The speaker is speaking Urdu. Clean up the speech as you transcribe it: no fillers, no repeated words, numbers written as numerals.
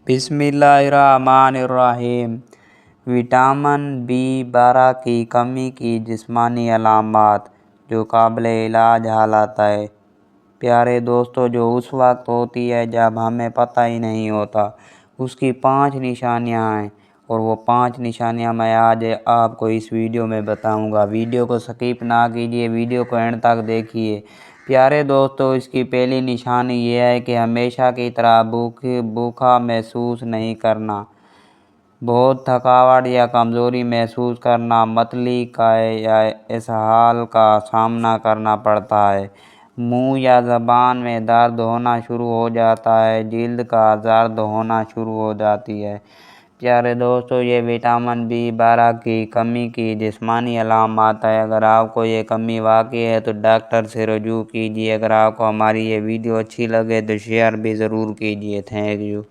بسم اللہ الرحمن الرحیم۔ وٹامن B12 کی کمی کی جسمانی علامات جو قابل علاج حالت ہے۔ پیارے دوستو، جو اس وقت ہوتی ہے جب ہمیں پتہ ہی نہیں ہوتا، اس کی 5 نشانیاں ہیں، اور وہ 5 نشانیاں میں آج آپ کو اس ویڈیو میں بتاؤں گا۔ ویڈیو کو سکپ نہ کیجیے، ویڈیو کو اینڈ تک دیکھیے۔ پیارے دوستو، اس کی پہلی نشانی یہ ہے کہ ہمیشہ کی طرح بھوکا محسوس نہیں کرنا، بہت تھکاوٹ یا کمزوری محسوس کرنا، متلی کا یا اسہال کا سامنا کرنا پڑتا ہے، منہ یا زبان میں درد ہونا شروع ہو جاتا ہے، جلد کا زرد ہونا شروع ہو جاتی ہے۔ پیارے دوستو، یہ وٹامن B12 کی کمی کی جسمانی علامات ہے۔ اگر آپ کو یہ کمی واقع ہے تو ڈاکٹر سے رجوع کیجیے۔ اگر آپ کو ہماری یہ ویڈیو اچھی لگے تو شیئر بھی ضرور کیجیے۔ Thank you.